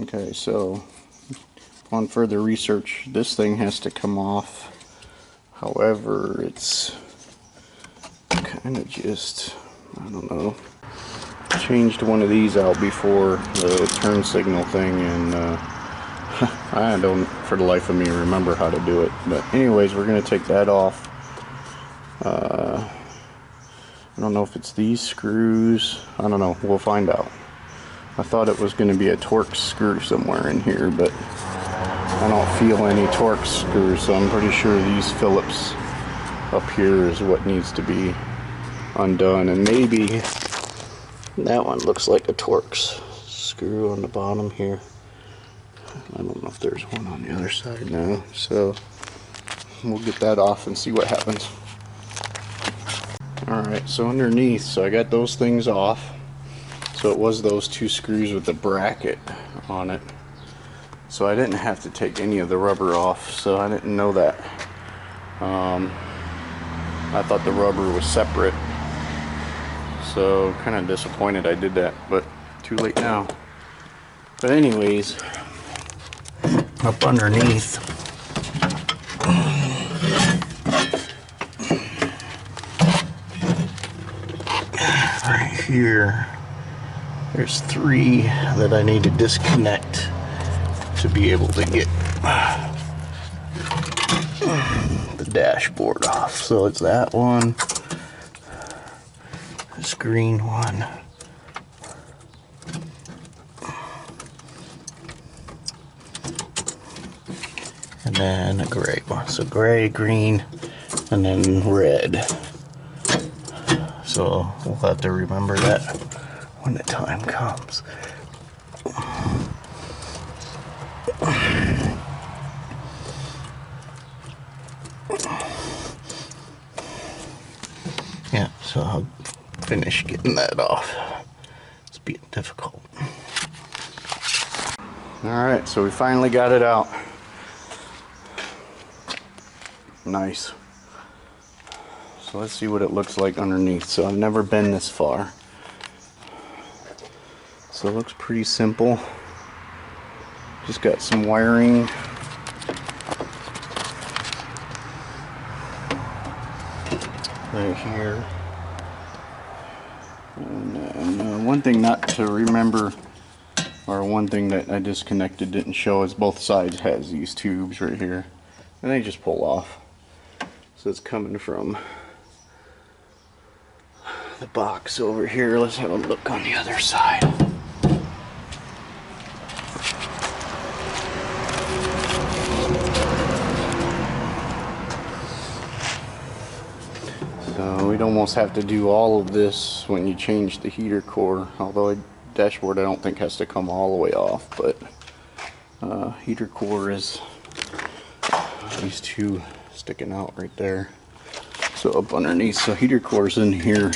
Okay, so on further research, this thing has to come off. However, it's kind of just, I don't know, changed one of these out before the turn signal thing, and I don't for the life of me remember how to do it. But anyways, we're going to take that off. I don't know if it's these screws. I don't know. We'll find out. I thought it was going to be a Torx screw somewhere in here, but I don't feel any Torx screws, so I'm pretty sure these Phillips up here is what needs to be undone. And maybe that one looks like a Torx screw on the bottom here. I don't know if there's one on the other side now, so we'll get that off and see what happens. Alright, so underneath, so I got those things off. So it was those two screws with the bracket on it. So I didn't have to take any of the rubber off, so I didn't know that. I thought the rubber was separate. So kind of disappointed I did that, but too late now. But anyways, up underneath, right here, there's 3 that I need to disconnect to be able to get the dashboard off. So it's that one, this green one, and then a gray one. So gray, green, and then red. So we'll have to remember that when the time comes. Yeah, so I'll finish getting that off. It's being difficult. Alright, so we finally got it out. Nice. So let's see what it looks like underneath. So I've never been this far. So it looks pretty simple. Just got some wiring. Right here. And one thing not to remember, or one thing that I disconnected didn't show, is both sides has these tubes right here. And they just pull off. So it's coming from the box over here. Let's have a look on the other side. So we'd almost have to do all of this when you change the heater core, although the dashboard I don't think has to come all the way off, but heater core is these two sticking out right there. So up underneath, so heater core's in here.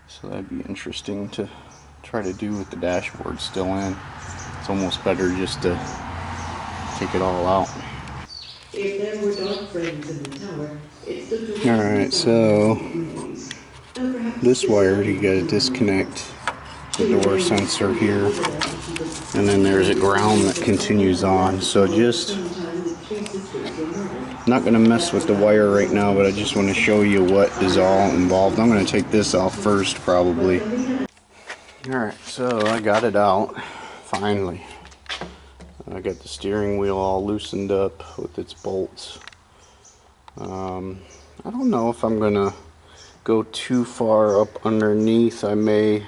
So that'd be interesting to try to do with the dashboard still in. It's almost better just to take it all out. If there were dark frames in the tower, it's the door. Alright, so this wire you gotta disconnect the door sensor here, and then there's a ground that continues on. So just not going to mess with the wire right now, but I just want to show you what is all involved. I'm going to take this off first probably. Alright, so I got it out finally. I got the steering wheel all loosened up with its bolts. I don't know if I'm gonna go too far up underneath. I may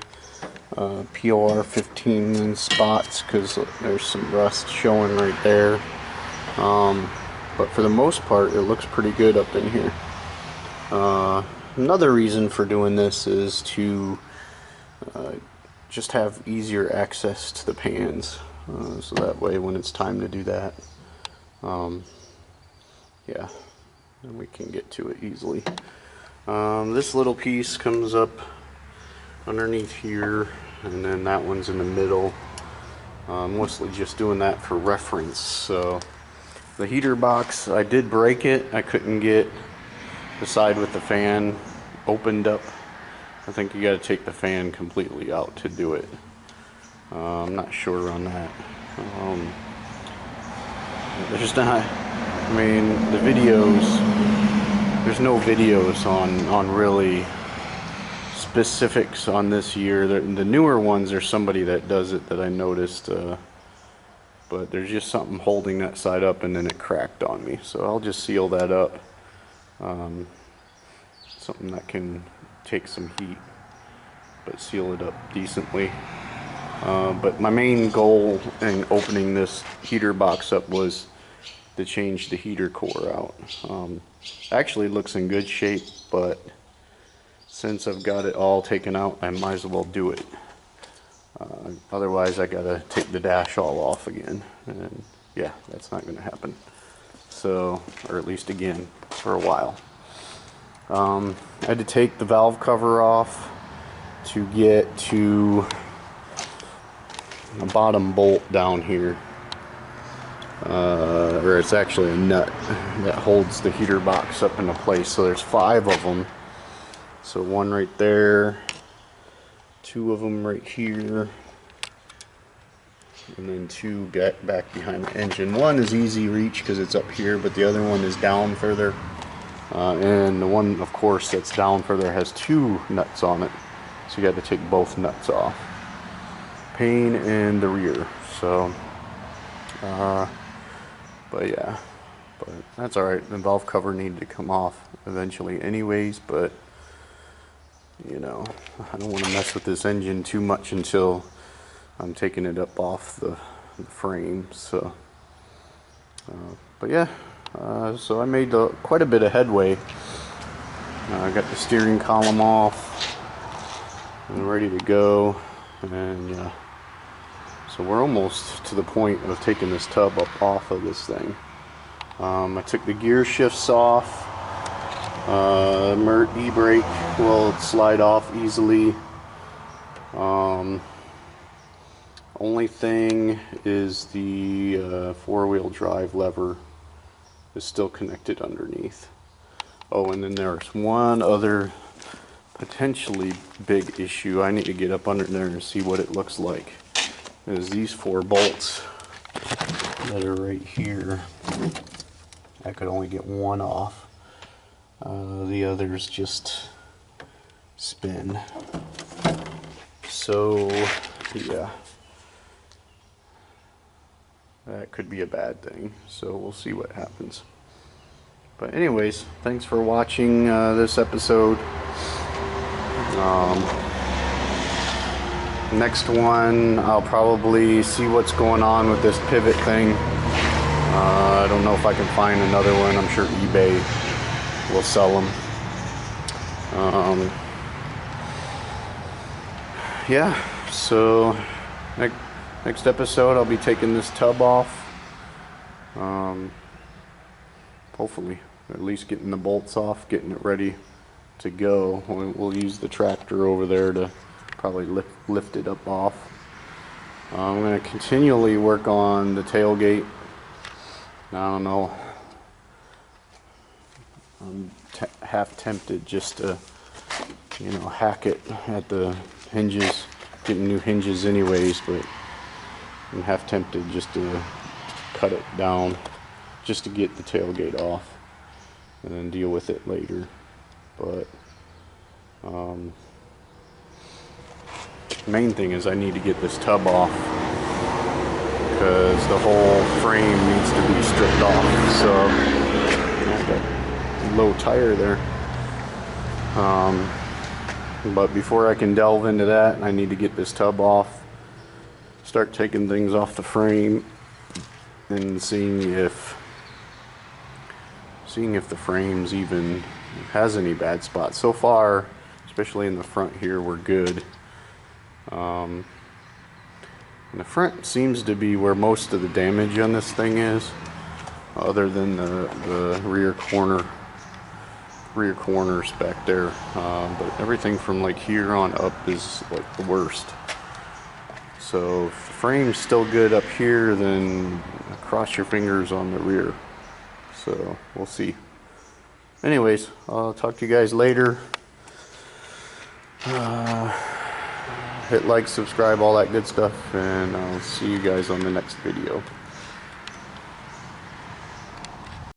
POR 15 in spots because there's some rust showing right there. But for the most part, it looks pretty good up in here. Another reason for doing this is to just have easier access to the pans. So that way when it's time to do that, yeah, then we can get to it easily. This little piece comes up underneath here, and then that one's in the middle. Mostly just doing that for reference. So the heater box, I did break it. I couldn't get the side with the fan opened up. I think you got to take the fan completely out to do it. I'm not sure on that. There's not, I mean, the videos, there's no videos on really specifics on this year. The newer ones, there's somebody that does it that I noticed, but there's just something holding that side up and then it cracked on me. So I'll just seal that up. Something that can take some heat, but seal it up decently. But my main goal in opening this heater box up was to change the heater core out. Actually it looks in good shape, but since I've got it all taken out, I might as well do it. Otherwise I gotta take the dash all off again, and yeah, that's not gonna happen. So, or at least again, for a while. I had to take the valve cover off to get to the bottom bolt down here, or it's actually a nut that holds the heater box up into place. So there's 5 of them. So one right there, 2 of them right here, and then 2 back behind the engine. One is easy reach because it's up here, but the other one is down further. And the one, of course, that's down further has 2 nuts on it. So you got to take both nuts off. Pain in the rear. So, but yeah, but that's alright. The valve cover needed to come off eventually anyways, but you know, I don't want to mess with this engine too much until I'm taking it up off the frame. So, but yeah, so I made quite a bit of headway. I got the steering column off and ready to go, and so we're almost to the point of taking this tub up off of this thing. I took the gear shifts off. Mert e-brake will slide off easily. Only thing is the 4-wheel drive lever is still connected underneath. Oh, and then there's one other potentially big issue. I need to get up under there and see what it looks like. Is these 4 bolts that are right here. I could only get one off. The others just spin. So yeah, that could be a bad thing. So we'll see what happens. But anyways, thanks for watching this episode. Next one, I'll probably see what's going on with this pivot thing. I don't know if I can find another one. I'm sure eBay will sell them. Yeah, so next episode I'll be taking this tub off. Hopefully, at least getting the bolts off, getting it ready to go. We'll use the tractor over there to probably lift it up off. I'm going to continually work on the tailgate. I don't know, I'm half tempted just to, you know, hack it at the hinges, getting new hinges anyways, but I'm half tempted just to cut it down just to get the tailgate off and then deal with it later. But main thing is I need to get this tub off because the whole frame needs to be stripped off. So I got a low tire there. But before I can delve into that, I need to get this tub off, start taking things off the frame, and seeing if the frames even has any bad spots. So far, especially in the front here, we're good. And the front seems to be where most of the damage on this thing is, other than the rear corners back there. But everything from like here on up is like the worst. So if the frame's still good up here, then cross your fingers on the rear. So we'll see. Anyways, I'll talk to you guys later. hit like, subscribe, all that good stuff, and I'll see you guys on the next video.